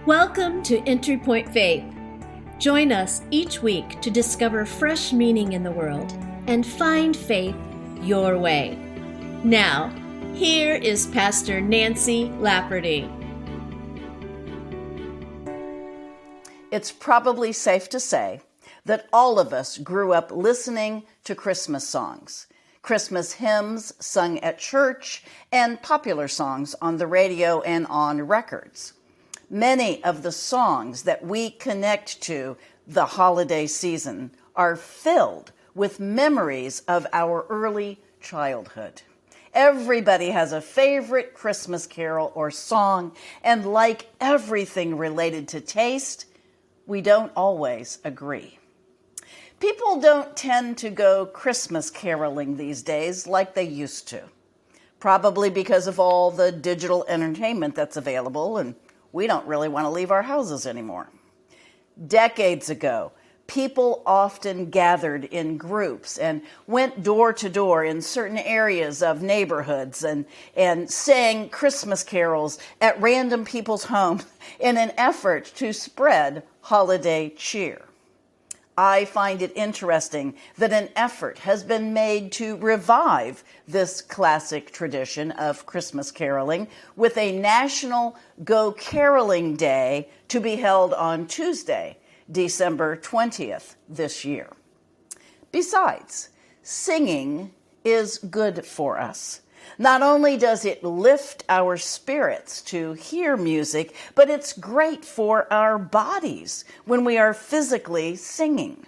Welcome to Entry Point Faith. Join us each week to discover fresh meaning in the world and find faith your way. Now, here is Pastor Nancy Lafferty. It's probably safe to say that all of us grew up listening to Christmas songs, Christmas hymns sung at church, and popular songs on the radio and on records. Many of the songs that we connect to the holiday season are filled with memories of our early childhood. Everybody has a favorite Christmas carol or song, and like everything related to taste, we don't always agree. People don't tend to go Christmas caroling these days like they used to, probably because of all the digital entertainment that's available, and we don't really want to leave our houses anymore. Decades ago, people often gathered in groups and went door to door in certain areas of neighborhoods and sang Christmas carols at random people's homes in an effort to spread holiday cheer. I find it interesting that an effort has been made to revive this classic tradition of Christmas caroling with a National Go Caroling Day to be held on Tuesday, December 20th this year. Besides, singing is good for us. Not only does it lift our spirits to hear music, but it's great for our bodies when we are physically singing.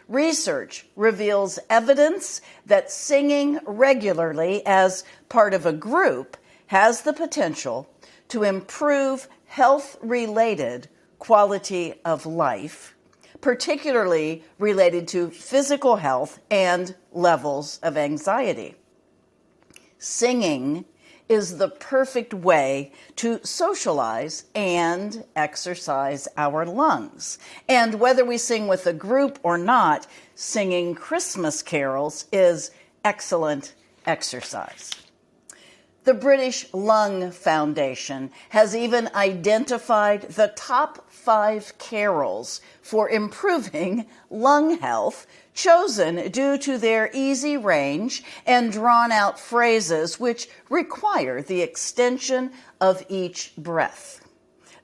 Research reveals evidence that singing regularly as part of a group has the potential to improve health-related quality of life, particularly related to physical health and levels of anxiety. Singing is the perfect way to socialize and exercise our lungs. And whether we sing with a group or not, singing Christmas carols is excellent exercise. The British Lung Foundation has even identified the top 5 carols for improving lung health, chosen due to their easy range and drawn-out phrases which require the extension of each breath.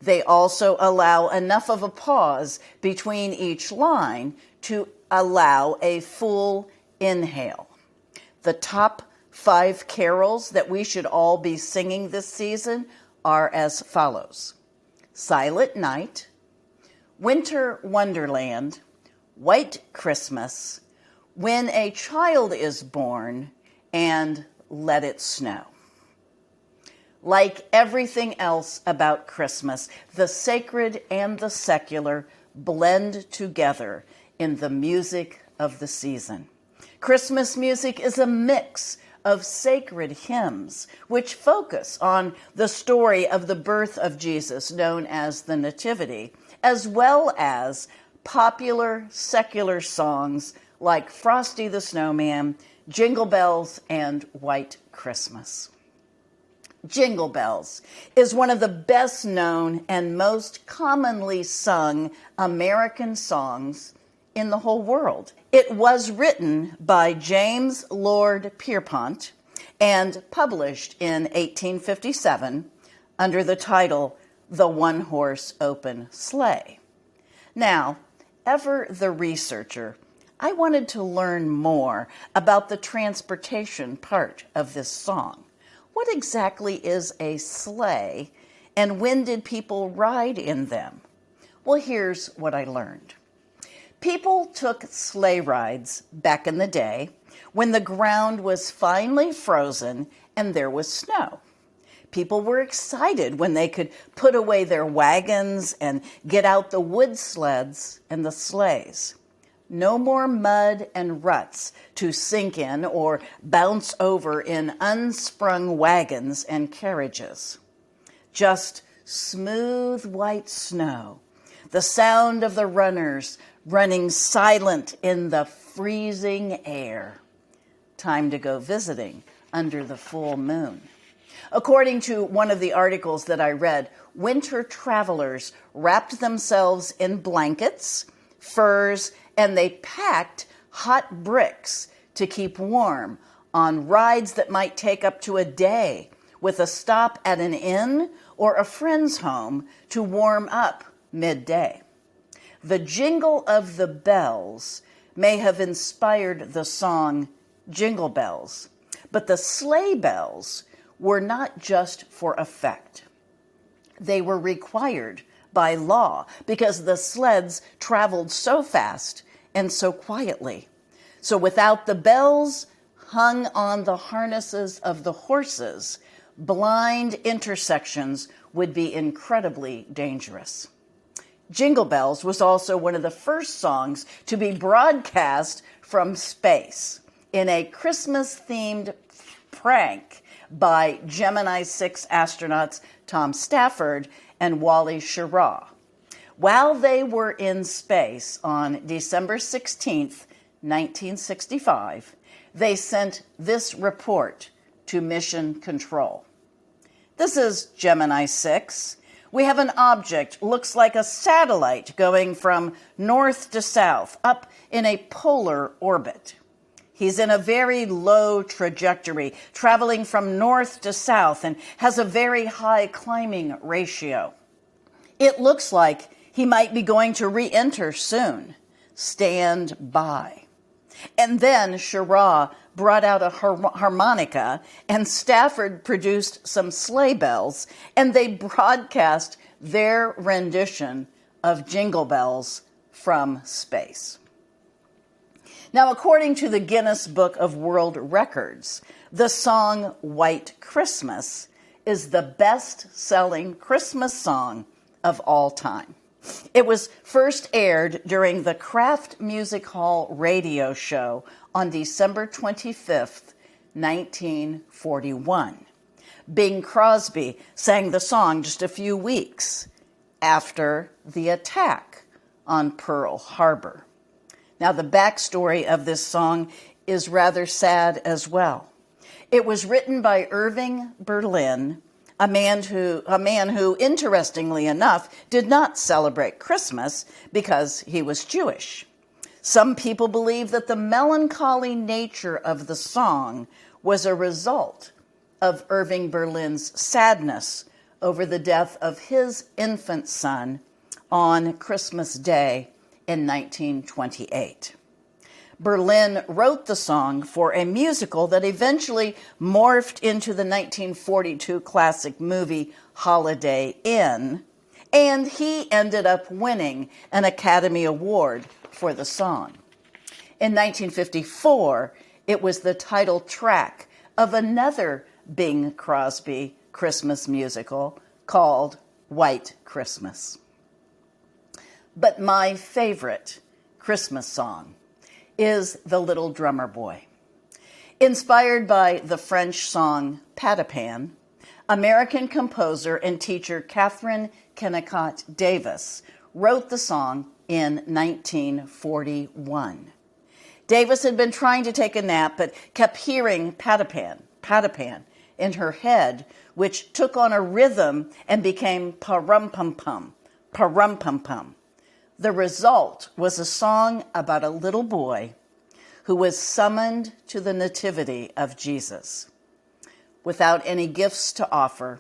They also allow enough of a pause between each line to allow a full inhale. The top 5 carols that we should all be singing this season are as follows: Silent Night, Winter Wonderland, White Christmas, When a Child is Born, and Let It Snow. Like everything else about Christmas, the sacred and the secular blend together in the music of the season. Christmas music is a mix of sacred hymns which focus on the story of the birth of Jesus, known as the Nativity, as well as popular secular songs like Frosty the Snowman, Jingle Bells, and White Christmas. Jingle Bells is one of the best known and most commonly sung American songs in the whole world. It was written by James Lord Pierpont and published in 1857 under the title The One-Horse Open Sleigh. Now, ever the researcher, I wanted to learn more about the transportation part of this song. What exactly is a sleigh, and when did people ride in them? Well, here's what I learned. People took sleigh rides back in the day when the ground was finely frozen and there was snow. People were excited when they could put away their wagons and get out the wood sleds and the sleighs. No more mud and ruts to sink in or bounce over in unsprung wagons and carriages. Just smooth white snow, the sound of the runners running silent in the freezing air. Time to go visiting under the full moon. According to one of the articles that I read, winter travelers wrapped themselves in blankets, furs, and they packed hot bricks to keep warm on rides that might take up to a day, with a stop at an inn or a friend's home to warm up midday. The jingle of the bells may have inspired the song Jingle Bells, but the sleigh bells were not just for effect. They were required by law because the sleds traveled so fast and so quietly. So without the bells hung on the harnesses of the horses, blind intersections would be incredibly dangerous. Jingle Bells was also one of the first songs to be broadcast from space in a Christmas-themed prank by Gemini 6 astronauts Tom Stafford and Wally Schirra. While they were in space on December 16th, 1965, they sent this report to Mission Control. This is Gemini 6. We have an object, looks like a satellite, going from north to south, up in a polar orbit. He's in a very low trajectory, traveling from north to south, and has a very high climbing ratio. It looks like he might be going to re-enter soon. Stand by. And then Schirra brought out a harmonica, and Stafford produced some sleigh bells, and they broadcast their rendition of Jingle Bells from space. Now, according to the Guinness Book of World Records, the song White Christmas is the best-selling Christmas song of all time. It was first aired during the Kraft Music Hall radio show on December 25th, 1941. Bing Crosby sang the song just a few weeks after the attack on Pearl Harbor. Now, the backstory of this song is rather sad as well. It was written by Irving Berlin, a man who, interestingly enough, did not celebrate Christmas because he was Jewish. Some people believe that the melancholy nature of the song was a result of Irving Berlin's sadness over the death of his infant son on Christmas Day in 1928. Berlin wrote the song for a musical that eventually morphed into the 1942 classic movie Holiday Inn, and he ended up winning an Academy Award for the song. In 1954, it was the title track of another Bing Crosby Christmas musical called White Christmas. But my favorite Christmas song is The Little Drummer Boy. Inspired by the French song Pas de Pain, American composer and teacher Catherine Kennicott Davis wrote the song in 1941. Davis had been trying to take a nap but kept hearing pas de pain in her head, which took on a rhythm and became pa-rum-pum-pum, pa-rum-pum-pum. The result was a song about a little boy who was summoned to the nativity of Jesus. Without any gifts to offer,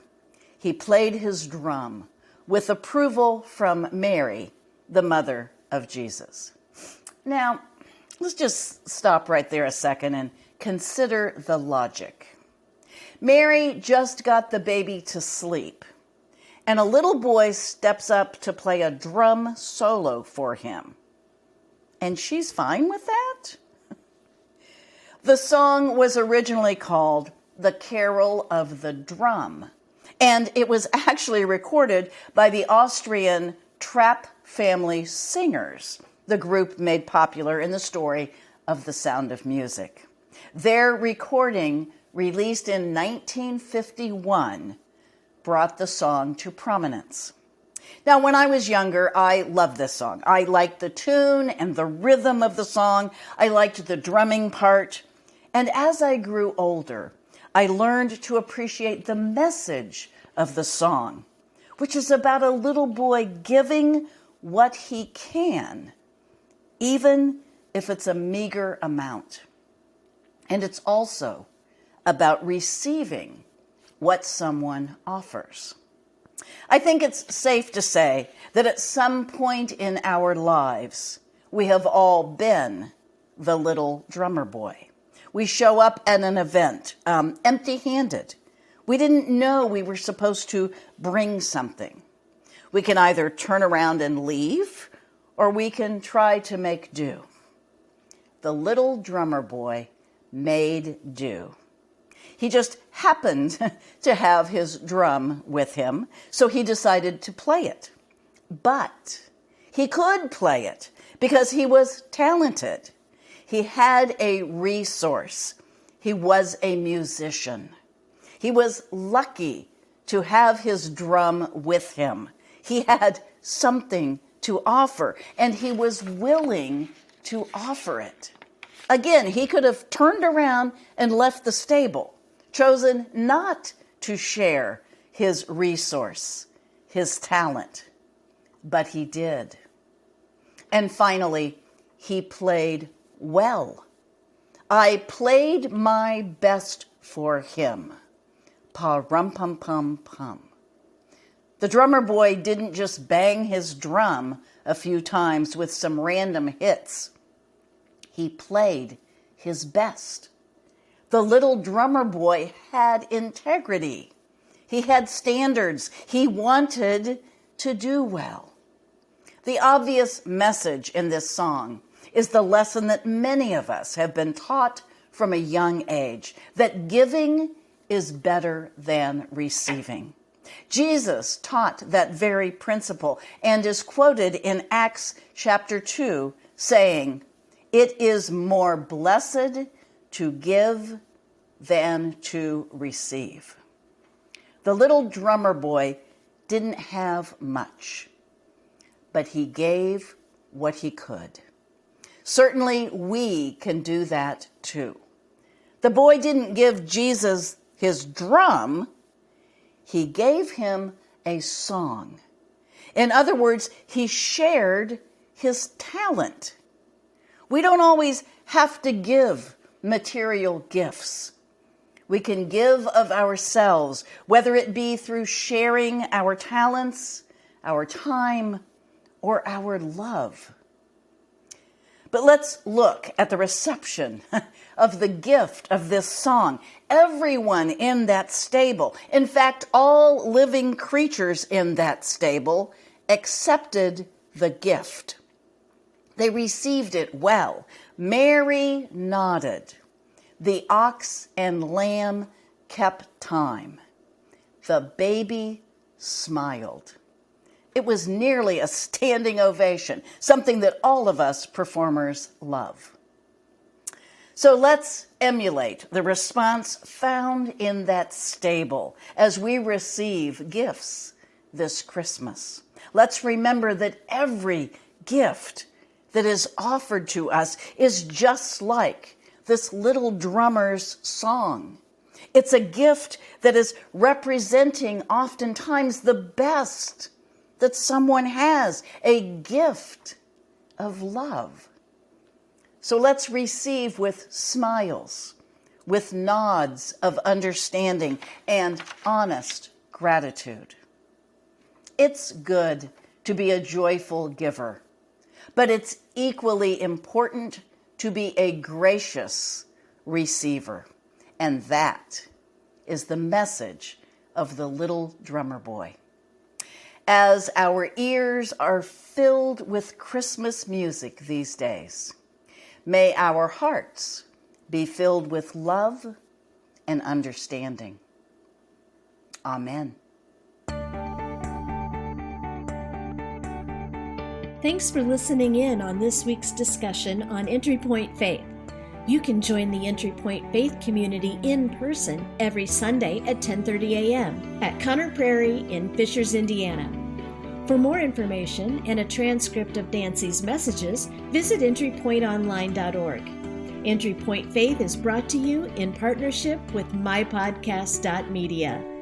he played his drum with approval from Mary, the mother of Jesus. Now, let's just stop right there a second and consider the logic. Mary just got the baby to sleep, and a little boy steps up to play a drum solo for him. And she's fine with that? The song was originally called The Carol of the Drum, and it was actually recorded by the Austrian Trapp Family Singers, the group made popular in the story of The Sound of Music. Their recording, released in 1951, brought the song to prominence. Now, when I was younger, I loved this song. I liked the tune and the rhythm of the song. I liked the drumming part. And as I grew older, I learned to appreciate the message of the song, which is about a little boy giving what he can, even if it's a meager amount. And it's also about receiving what someone offers. I think it's safe to say that at some point in our lives, we have all been the little drummer boy. We show up at an event empty-handed. We didn't know we were supposed to bring something. We can either turn around and leave, or we can try to make do. The little drummer boy made do. He just happened to have his drum with him, so he decided to play it. But he could play it because he was talented. He had a resource. He was a musician. He was lucky to have his drum with him. He had something to offer, and he was willing to offer it. Again, he could have turned around and left the stable, chosen not to share his resource, his talent, but he did. And finally, he played well. I played my best for him. Pa-rum-pum-pum-pum. The drummer boy didn't just bang his drum a few times with some random hits. He played his best. The little drummer boy had integrity. He had standards. He wanted to do well. The obvious message in this song is the lesson that many of us have been taught from a young age, that giving is better than receiving. Jesus taught that very principle and is quoted in Acts chapter 2 saying, "It is more blessed to give than to receive." The little drummer boy didn't have much, but he gave what he could. Certainly we can do that too. The boy didn't give Jesus his drum, he gave him a song. In other words, he shared his talent. We don't always have to give material gifts. We can give of ourselves, whether it be through sharing our talents, our time, or our love. But let's look at the reception of the gift of this song. Everyone in that stable, in fact, all living creatures in that stable, accepted the gift. They received it well. Mary nodded. The ox and lamb kept time. The baby smiled. It was nearly a standing ovation, something that all of us performers love. So let's emulate the response found in that stable as we receive gifts this Christmas. Let's remember that every gift that is offered to us is just like this little drummer's song. It's a gift that is representing oftentimes the best that someone has, a gift of love. So let's receive with smiles, with nods of understanding and honest gratitude. It's good to be a joyful giver, but it's equally important to be a gracious receiver. And that is the message of the little drummer boy. As our ears are filled with Christmas music these days, may our hearts be filled with love and understanding. Amen. Thanks for listening in on this week's discussion on Entry Point Faith. You can join the Entry Point Faith community in person every Sunday at 10:30 a.m. at Conner Prairie in Fishers, Indiana. For more information and a transcript of Nancy's messages, visit entrypointonline.org. Entry Point Faith is brought to you in partnership with mypodcast.media.